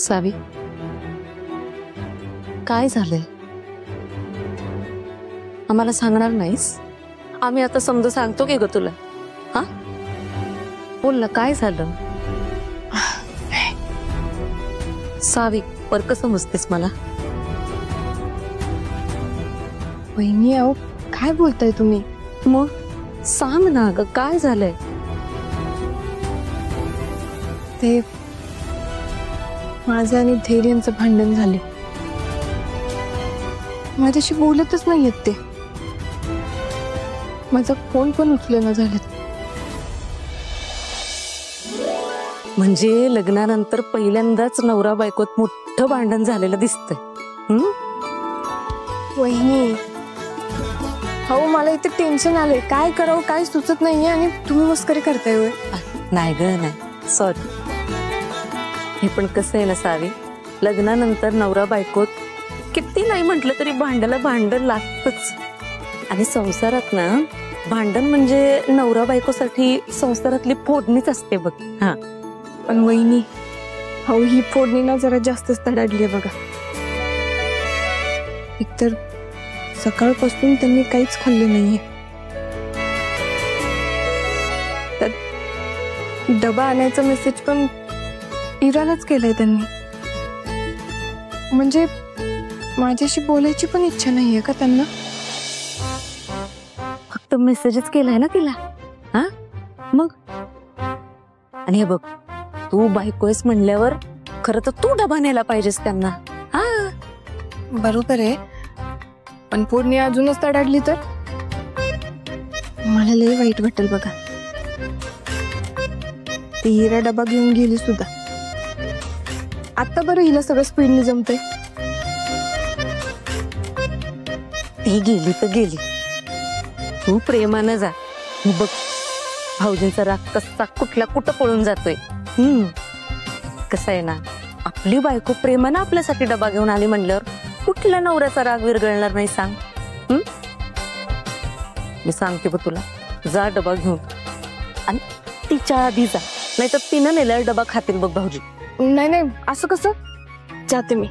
सावी, काय झालंय? आम्हाला सांगणार नाहीस? आम्ही आता समजा सांगतो की ग तुला. हा, बोल ना, काय झालं? सावी, पर कसं समजतेस मला? वहिनी, अहो काय बोलताय तुम्ही? मग सांग ना ग, काय झालंय? ते माझं आणि धैर्यांचं भांडण झाले. माझ्याशी बोलतच नाहीयेत ते. माझा फोन पण उचलेना झालेत. म्हणजे लग्नानंतर पहिल्यांदाच नवरा बायकोत मोठं भांडण झालेलं दिसतंय. वहिनी, हो मला इथे टेन्शन आलंय. काय करावं काय सुचत नाहीये आणि तुम्ही मस्करी करताय होय? नाही ग, नाही, सॉरी. हे पण कसं आहे ना सावी, लग्नानंतर नवरा बायकोत किती नाही म्हटलं तरी भांडायला भांडण लागतच. आणि संसारात ना भांडण म्हणजे नवरा बायकोसाठी संसारातली फोडणीच असते बघ. हा, पण वहिनी, हो ही फोडणी ना जरा जास्तच तडाडली बघा. एकतर सकाळपासून त्यांनी काहीच खाल्ले नाहीये. तर डबा आणायचा मेसेज पण इरालाच केलाय त्यांनी. म्हणजे माझ्याशी बोलायची पण इच्छा नाहीये का त्यांना? फक्त मेसेजच केलाय ना तिला. हा, मग आणि हे बघ, तू बायकोयस म्हणल्यावर खरं तर तू डबा न्यायला पाहिजेस त्यांना. हा, बरोबर आहे, पण फोडणी अजूनच तडाडली तर मला लय वाईट वाटेल बघा. ती हिरा डबा घेऊन गेली सुद्धा. आता बरं हिला सगळं स्पीडने जमतंय. ती गेली तर गेली, तू प्रेमानं जा. बघ भाऊजींचा राग कसा कुठला कुठं पळून जातोय. कसं आहे ना, आपली बायको प्रेमानं आपल्यासाठी डबा घेऊन आली म्हणल्यावर कुठल्या नवऱ्याचा राग विरघळणार नाही सांग? मी सांगते बघ तुला, जा डबा घेऊन आणि तिच्या आधी जा, नाही तर तिनं नेल्यावर डबा खातील बघ भाऊजी. नाही नाही, असं कसं? जाते मी.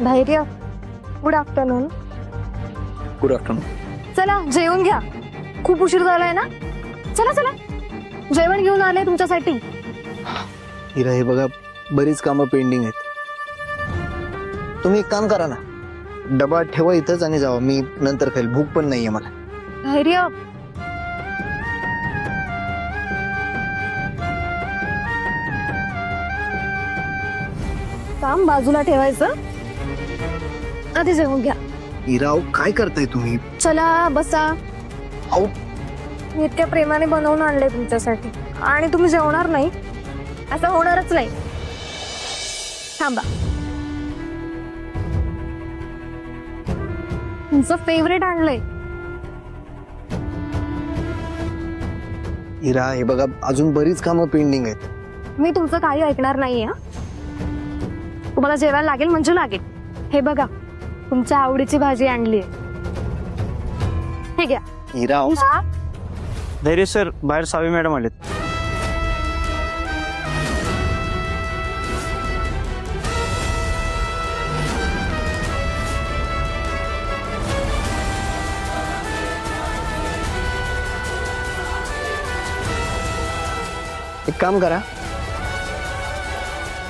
धैर्य, गुड आफ्टरनून. Good afternoon. चला जेवून घ्या, खूप उशीर झालाय ना. चला चला, जेवण घेऊन आले तुमच्यासाठी. हिरा, हे बघा बरीच कामं पेंडिंग आहेत. तुम्ही एक काम करा ना, डबा ठेवा इथंच आणि जावा, मी नंतर खाईल. भूक पण नाहीये मला. धैर्य, काम बाजूला ठेवायचं, आधी जेवून घ्या. हिरा, काय करताय तुम्ही? चला बसा. अहो, मी इतक्या प्रेमाने बनवून आणले तुमच्यासाठी आणि तुम्ही जेवणार नाही? असं होणारच नाही. थांबा, तुमचं फेवरेट आणलंय. हिरा, हे बघा अजून बरीच कामं पेंडिंग आहेत. मी तुमचं काही ऐकणार नाहीये. तुम्हाला जेवायला लागेल म्हणजे लागेल. हे बघा, तुमच्या आवडीची भाजी आणली आहे. हे घ्या. हिरा, धैर्य सर, बाहेर सावी मॅडम आलेत. एक काम करा,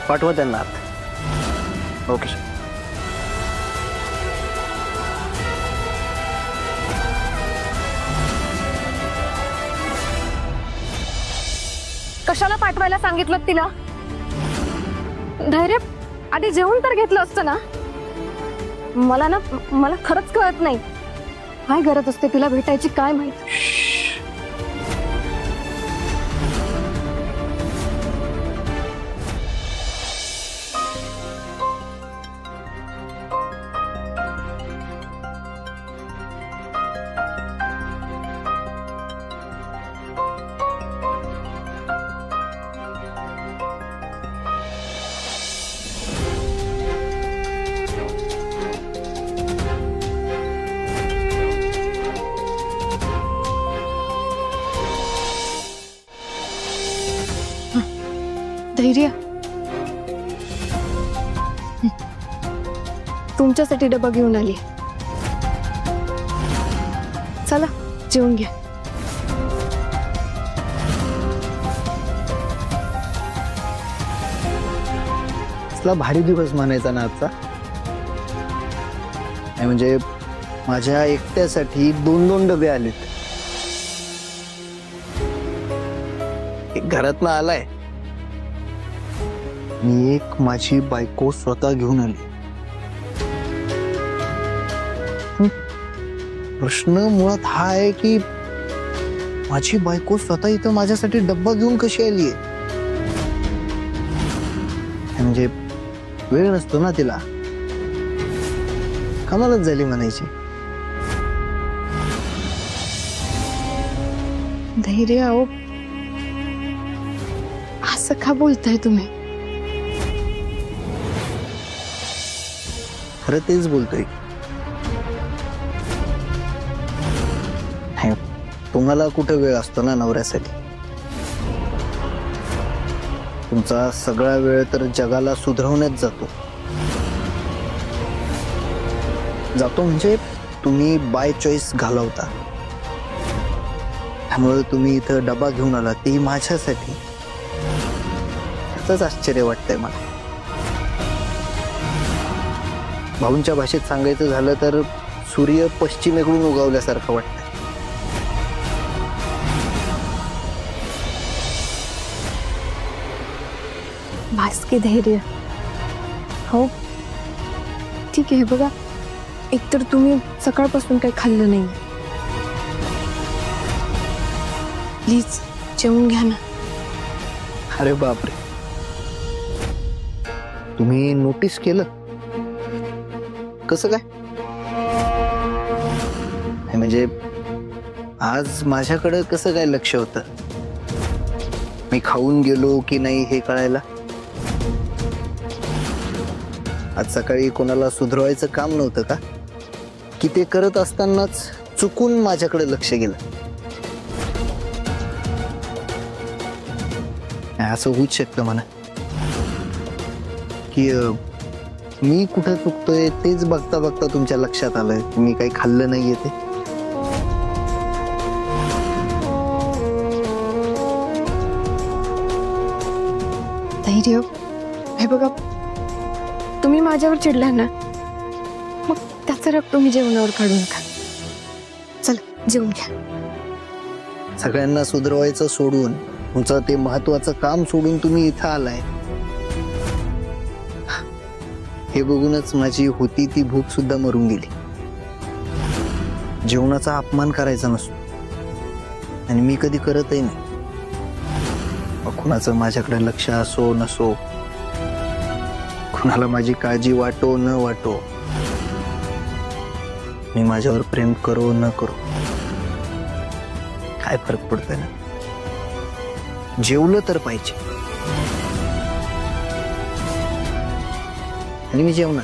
पाठवा त्यांना आत. Okay sir. कशाला पाठवायला सांगितलं तिला? धैर्य आधी जेवण तर घेतलं असतं ना. मला खरंच कळत नाही काय गरज असते तिला भेटायची काय माहित. धैर्य तुमच्यासाठी डबा घेऊन आली. चला जेवून घ्या. कसला भारी दिवस मानायचा ना आजचा. नाही म्हणजे माझ्या एकट्यासाठी 2-2 डबे आलेत. एक घरातनं आलाय मी, एक माझी बायको स्वतः घेऊन आली. प्रश्न मुळात हा आहे की माझी बायको स्वतः इथं माझ्यासाठी डब्बा घेऊन कशी आली आहे. म्हणजे वेळ नसतो ना तिला, कामालाच झाली म्हणायची. धैर्य अहो असं का बोलताय तुम्ही. खरं तेच बोलतोय. तुम्हाला कुठं वेळ असतो ना नवऱ्यासाठी. तुमचा सगळा वेळ तर जगाला सुधरवण्यात जातो म्हणजे तुम्ही बाय चॉईस घालवता. त्यामुळे तुम्ही इथं डबा घेऊन आला ते माझ्यासाठी. त्याचंच आश्चर्य वाटतंय मला. भाऊंच्या भाषेत सांगायचं झालं तर सूर्य पश्चिमेकडून उगवल्यासारखं वाटतं. भास्की धैर्य हो ठीक आहे. बघा एकतर तुम्ही सकाळपासून काही खाल्लं नाही. प्लीज जेवून घ्या ना. अरे बापरे, तुम्ही नोटीस केलं कसं काय. म्हणजे आज माझ्याकडे कसं काय लक्ष होतं. मी खाऊन गेलो की नाही हे कळायला. आज सकाळी कोणाला सुधरवायचं काम नव्हतं का, की ते करत असतानाच चुकून माझ्याकडे लक्ष गेलं. असं होऊच शकतं म्हणा की मी कुठं चुकतोय तेच बघता बघता तुमच्या लक्षात आलंय मी काही खाल्लं नाहीये ते. धैर्य हे बघा तुम्ही माझ्यावर चिडला ना, मग त्याचा राग तुम्ही जेवणावर काढू नका. चला जेवून घ्या. सगळ्यांना सुधरवायचं सोडून, तुमचं ते महत्वाचं काम सोडून तुम्ही इथं आलाय. हे बघूनच माझी होती ती भूक सुद्धा मरून गेली. जेवणाचा अपमान करायचा नसतो आणि मी कधी करतही नाही. कुणाचं माझ्याकडे लक्ष असो नसो, कुणाला माझी काळजी वाटो न वाटो, मी माझ्यावर प्रेम करो न करो, काय फरक पडतोय ना. जेवलं तर पाहिजे आणि मी जेवणार.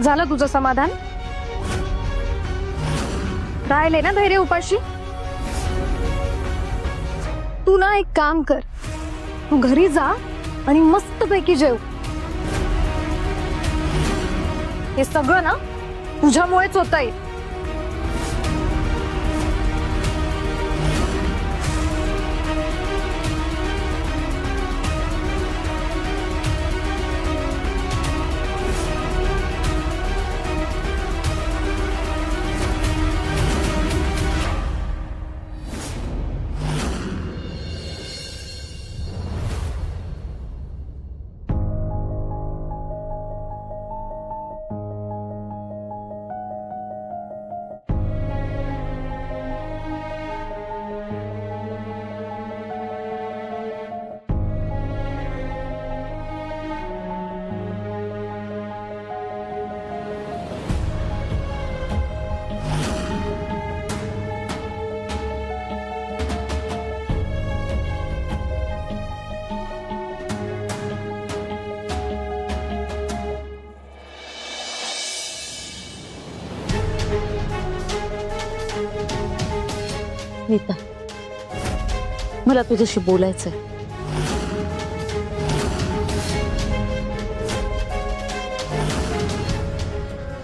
झालं तुझं समाधान? राहिले ना धैर्य उपाशी? तू ना एक काम कर, तू घरी जा आणि मस्तपैकी जेव. हे सगळं ना तुझ्यामुळेच होतंय. नीता, मला तुझ्याशी बोलायचंय.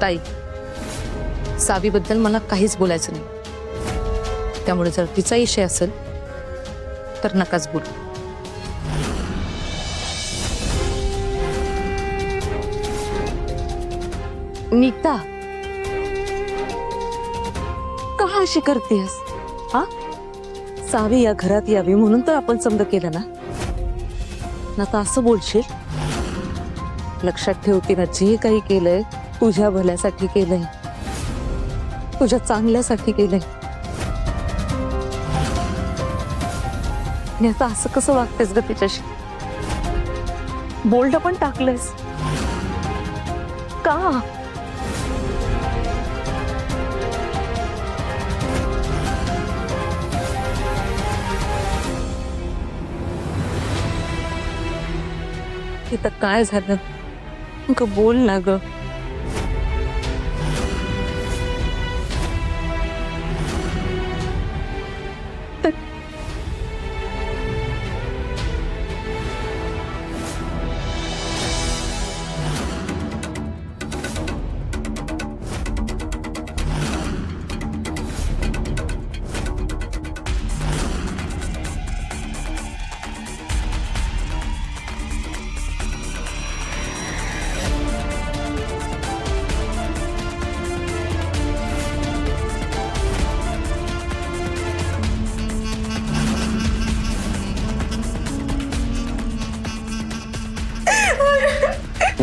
ताई, सावीबद्दल मला काहीच बोलायचं नाही. त्यामुळे जर तिचा विषय असेल तर नकाच बोलू. नीता, का अशी करतेस? हा, सावी या घरात यावी म्हणून तर आपण समज केलं ना. आता असं बोलशील? लक्षात ठेव, तिनं जे काही केलंय तुझ्या भल्यासाठी केलंय, तुझ्या चांगल्यासाठी केलंय. आणि आता असं कसं वागतेस ग तिच्याशी? बोल्ड पण टाकलंयस का? इथं काय झालं? बोल ना ग.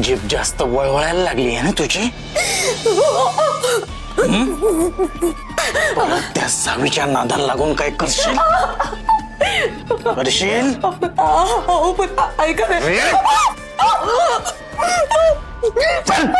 जीभ जास्त वळवळायला लागली आहे ना तुझी? परत त्या सावीच्या नादाला लागून काय करशील? करशील? ऐका चल.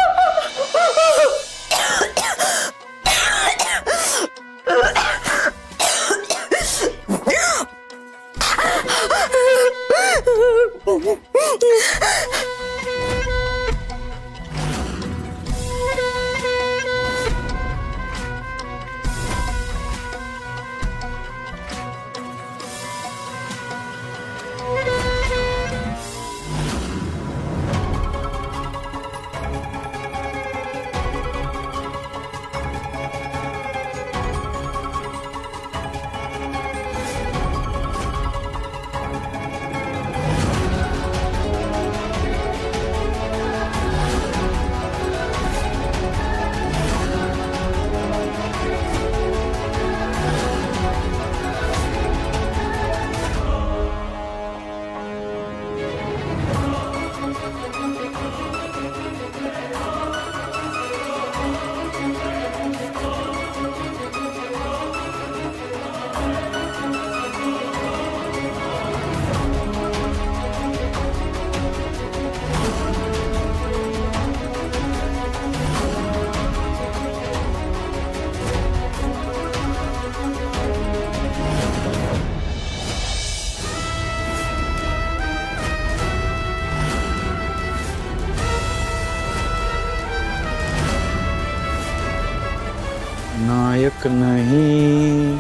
नायक नहीं,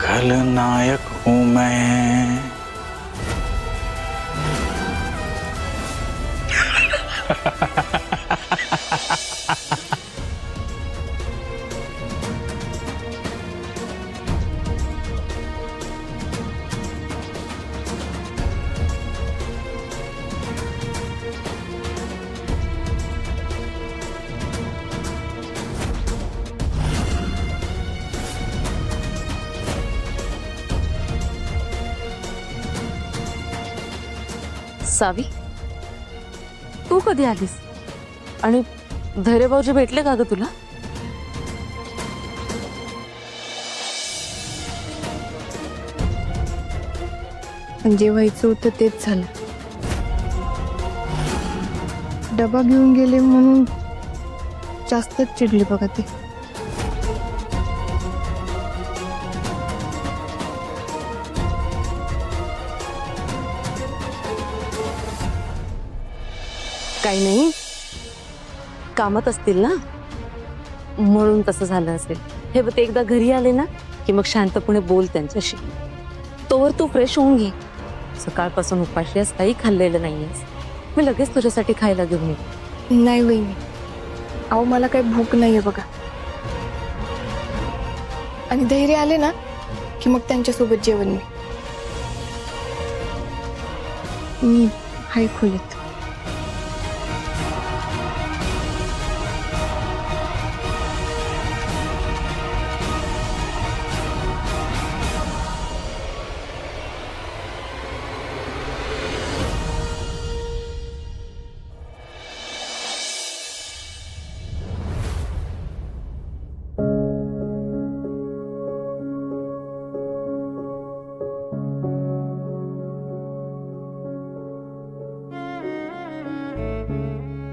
खलनायक हूं मैं। सावी, तू कधी आलीस आणि धैर्यभाऊजी भेटले का ग तुला? जे व्हायचं होतं तेच झालं. डबा घेऊन गेले म्हणून जास्तच चिडले बघा ते. काही नाही, कामात असतील ना म्हणून तसं झालं असेल. हे बघ, एकदा घरी आले ना की मग शांतपणे बोल त्यांच्याशी. तोवर तू फ्रेश होऊन घे. सकाळपासून उपाशी आहेस, काही खाल्लेलं नाहीयेस. मी लगेच तुझ्यासाठी खायला घेऊन येईन. नाही वहिनी, अहो मला काही भूक नाहीये बघा. आणि धैर्य आले ना की मग त्यांच्यासोबत जेवण मी हाय खोलीत.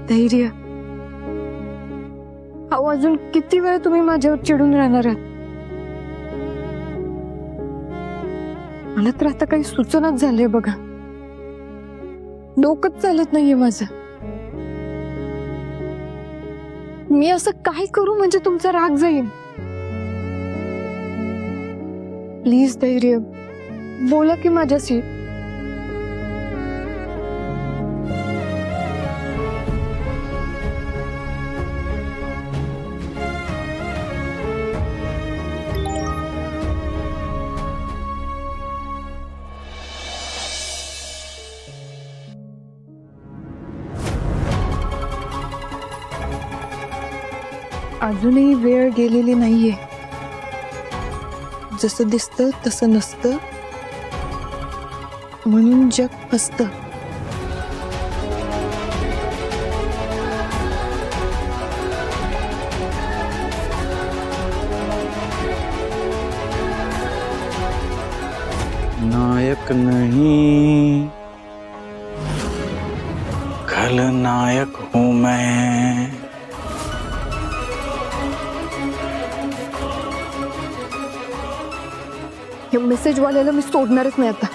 धैर्य, अहो अजून किती वेळ तुम्ही माझ्यावर चिडून राहणार आहात? मला तर आता काही सुचनाच झालंय बघा. डोकंच चालत नाहीये माझं. मी असं काय करू म्हणजे तुमचा राग जाईल? प्लीज धैर्य, बोला की माझ्याशी. अजूनही वेळ गेलेली नाहीये. जसं दिसतं तसं नसतं म्हणून जग फसतं. नायक नहीं, खलनायक हूं मैं। या मेसेज वाल्याला मी सोडणारच नाही आता.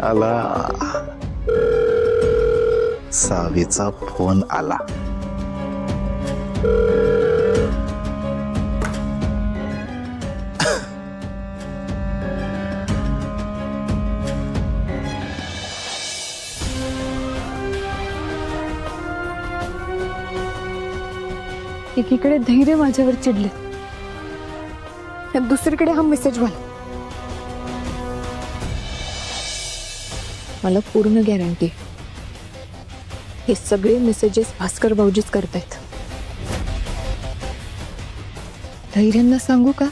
आला, सावीचा फोन आला. एकीकडे धैर्य माझ्यावर चिडले, दुसरीकडे हा मेसेज वाला. मला पूर्ण गॅरंटी हे सगळे मेसेजेस भास्कर भाऊजीच करतायत. धैर्यांना सांगू का?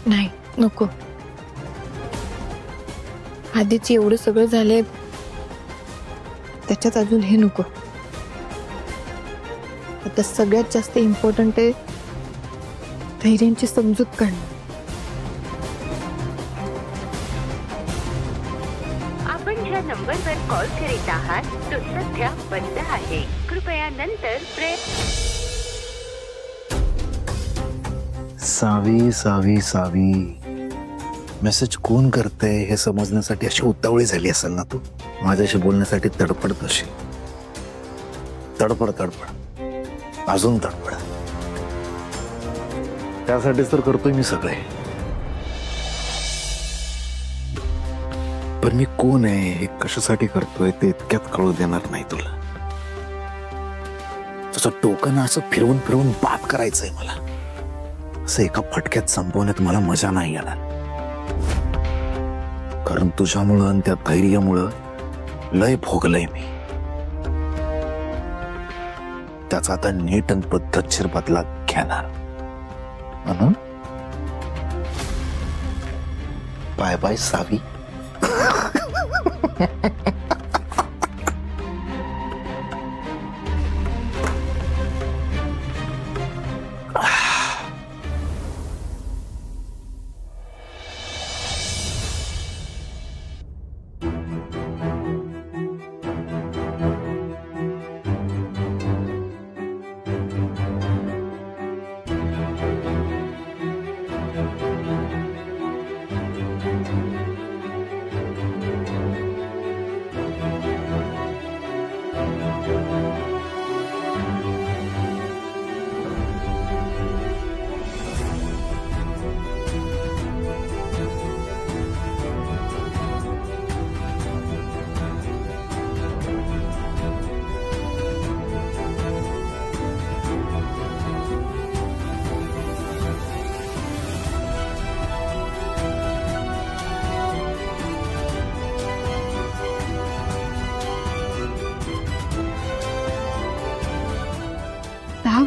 नाही, नको. आधीच एवढं सगळं झालंय, त्याच्यात अजून हे नको. आता सगळ्यात जास्त इम्पॉर्टंट आहे धैर्यांची समजूत काढणं. आपण ज्या नंबरवर कॉल करीत आहात तो सध्या बंद आहे. कृपया नंतर सावी सावी सावी, मेसेज कोण करतंय हे समजण्यासाठी अशी उतावळी झाली असेल ना तू. माझ्याशी बोलण्यासाठी तडपडत अशी. तडपड तडपड अजून तडपड. त्यासाठीच तर करतोय मी सगळे. पण मी कोण आहे हे कशासाठी करतोय ते इतक्यात कळू देणार नाही तुला. तुझं टोकन असं फिरवून फिरवून बाद करायचंय मला. असं एका फटक्यात संपवण्यात मला मजा नाही येणार. कारण तुझ्यामुळं आणि त्या धैर्यामुळं लय भोगलंय मी. त्याचा आता नीट आणि पद्धतशीर बदला घेणार. बाय बाय सावी.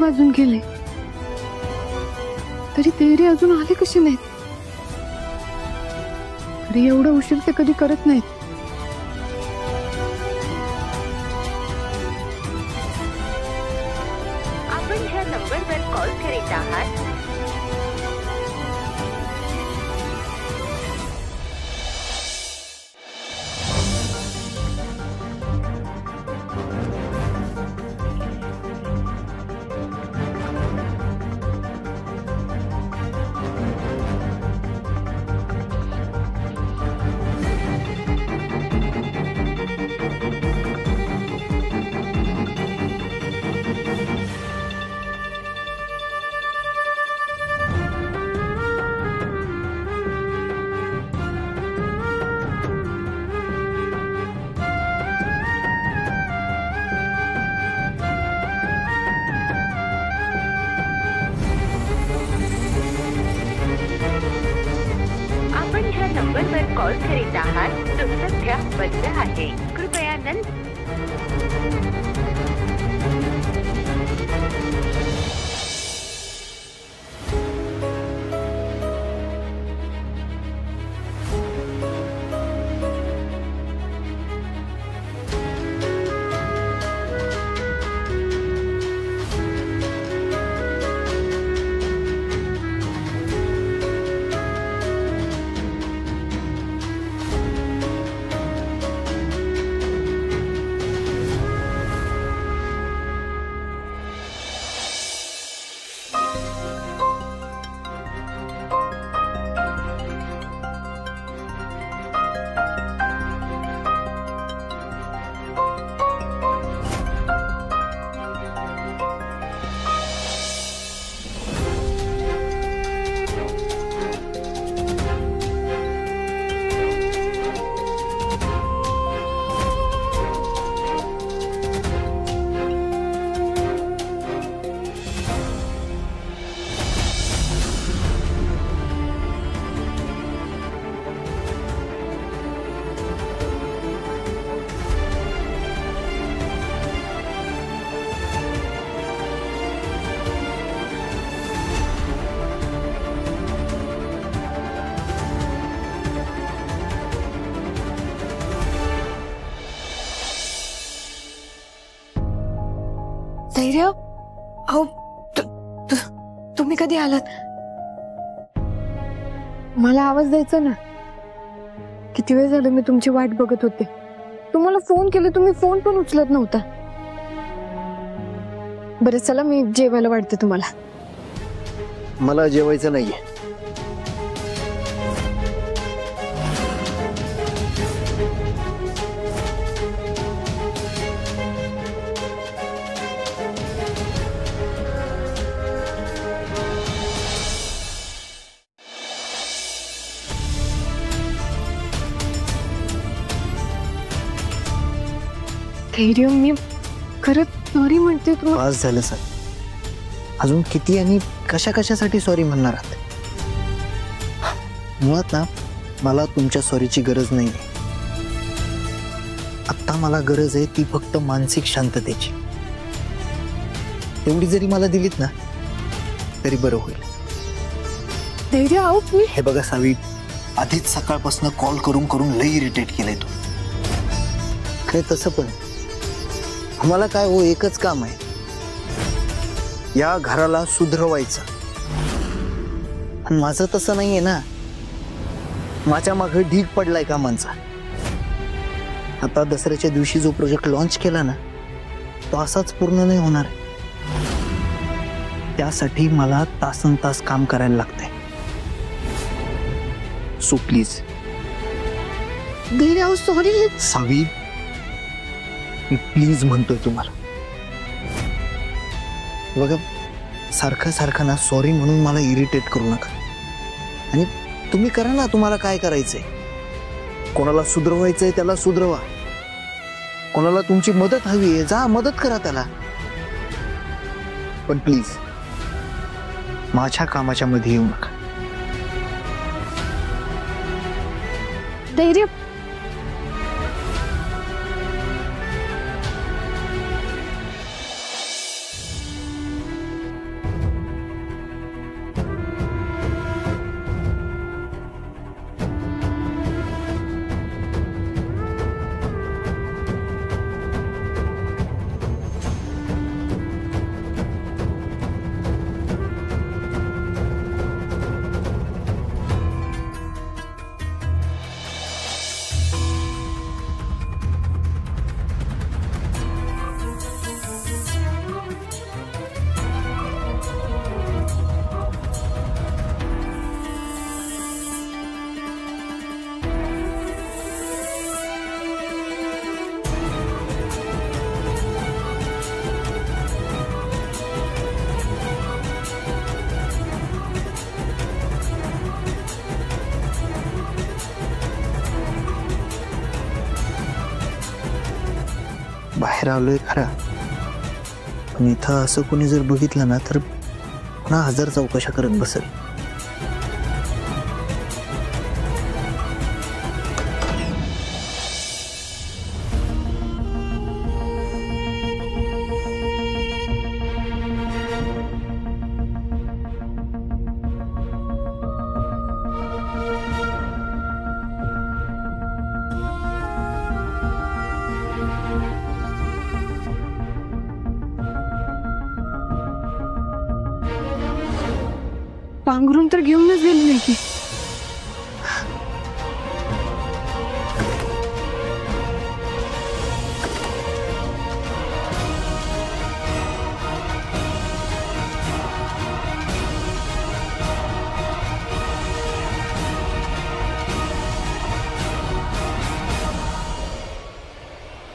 वाजून गेले तरी धैर्य अजून आले कसे नाहीत. तरी एवढा उशीर ते कधी करत नाहीत. आपण ज्या नंबरवर कॉल करीत आहात नंबरवर कॉल करीत आहात तो सध्या बंद आहे. कृपया नंतर धैर्य अहो तुम्ही कधी आलात? मला आवाज द्यायचा ना. किती वेळ झालं मी तुमची वाट बघत होते. तुम्हाला फोन केले, तुम्ही फोन पण उचलत नव्हता. बरं चला, मी जेवायला वाढते तुम्हाला. मला जेवायचं नाहीये. धैर्य मी खरंच सॉरी म्हणते तुम्हाला. पास झालं सर. अजून किती आणि कशासाठी सॉरी म्हणणार आहात? मुळात ना मला तुमच्या सॉरीची गरज नाही. आत्ता मला गरज आहे ती फक्त मानसिक शांततेची. एवढी जरी मला दिलीत ना तरी बरं होईल. धैर्य अहो मी हे बघा सावी, आधीच सकाळपासून कॉल करून करून लई इरिटेट केलंय तू. काय तसं पण आम्हाला काय हो, एकच काम आहे, या घराला सुधरवायचं. आणि माझं तसं नाहीये ना. माझ्या मागे ढीग पडलाय कामांचा. आता दसऱ्याच्या दिवशी जो प्रोजेक्ट लॉन्च केला ना तो असाच पूर्ण नाही होणार. त्यासाठी मला तासनतास काम करायला लागतंय. So please. धैर्य अहो सॉरी. सावी, मी प्लीज म्हणतोय तुम्हाला. बघा, सारखं ना सॉरी म्हणून मला इरिटेट करू नका. आणि तुम्ही करा ना तुम्हाला काय करायचंय. कोणाला सुधरवायचंय त्याला सुधरवा. कोणाला तुमची मदत हवी आहे, जा मदत करा त्याला. पण प्लीज माझ्या कामाच्या मध्ये येऊ नका. धैर्य बाहेर आलोय खरा, पण इथं असं कोणी जर बघितलं ना तर पुन्हा 1000 चौकशा करत बसेल. पांघरून तर घेऊनच गेली नाही की.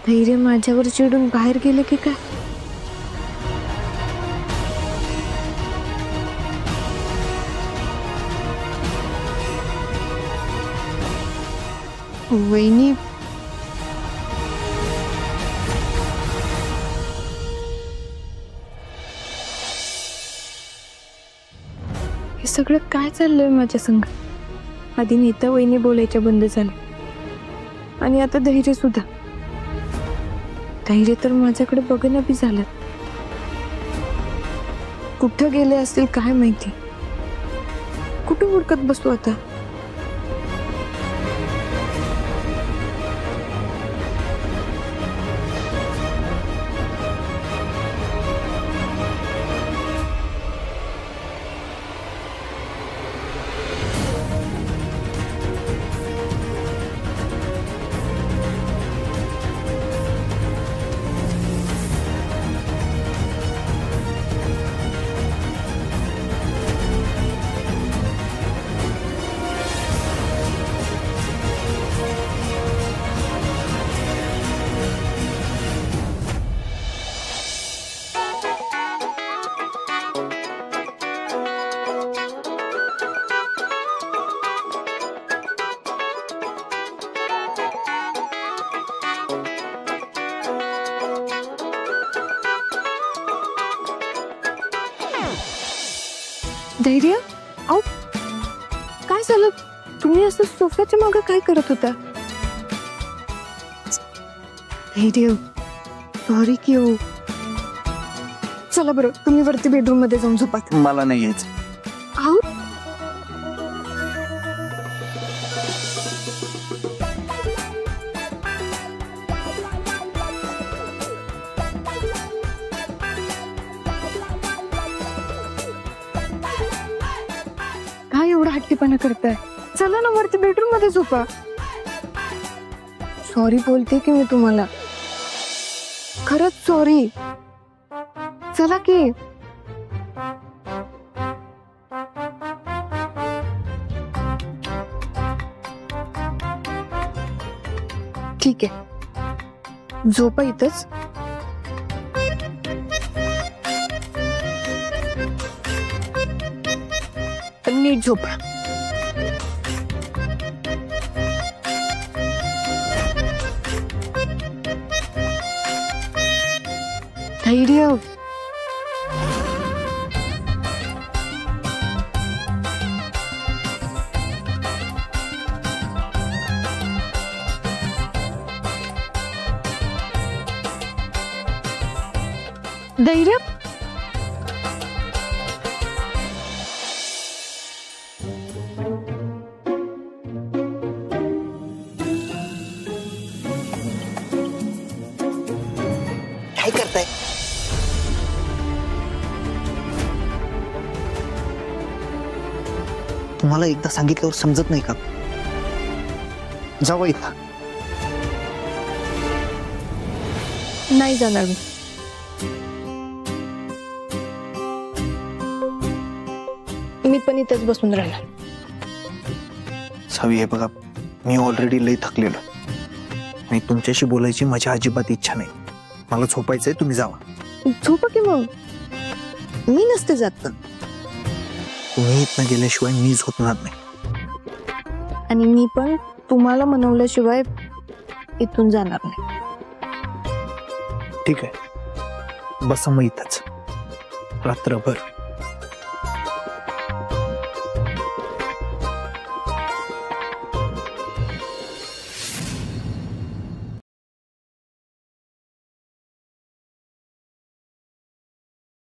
धैर्य माझ्यावर चिडून बाहेर गेले की काय? वहिनी हे सगळं काय चाललंय माझ्या संग? आधी नीता वहिनी बोलायच्या बंद झालं आणि आता धैर्य सुद्धा. धैर्य तर माझ्याकडे बघणं बी झालं. कुठं गेले असतील काय माहिती. कुठं हुडकत बसू आता? धैर्य, अहो काय झालं? तुम्ही असं सोफ्याच्या मागे काय करत होता? धैर्य, सॉरी की हो. चला बरं, तुम्ही वरती बेडरूम मध्ये जाऊन झोपा. मला नाही यायचं. अहो काय एवढा हट्टीपणा करताय? चला ना वरती बेडरूम मध्ये झोपा. सॉरी बोलते की मी तुम्हाला, खरंच सॉरी. चला की. ठीक आहे, झोपा इथंच. पण नीट झोपा. धैर्य. धैर्य. काय करताय? तुम्हाला एकदा सांगितल्यावर समजत नाही का? जावं इथं. नाही जाणार मी. मी पण इथंच बसून राहणार. सावी, हे बघा, मी ऑलरेडी लई थकलेलो आणि तुमच्याशी बोलायची माझी अजिबात इच्छा नाही. मला झोपायचंय, तुम्ही जावा. झोपा की मग. मी नसते जात पण. तुम्ही इथनं गेल्याशिवाय मी झोपणार नाही. आणि मी पण तुम्हाला मनवल्याशिवाय इथून जाणार नाही. ठीक आहे, बसा मग इथंच रात्रभर.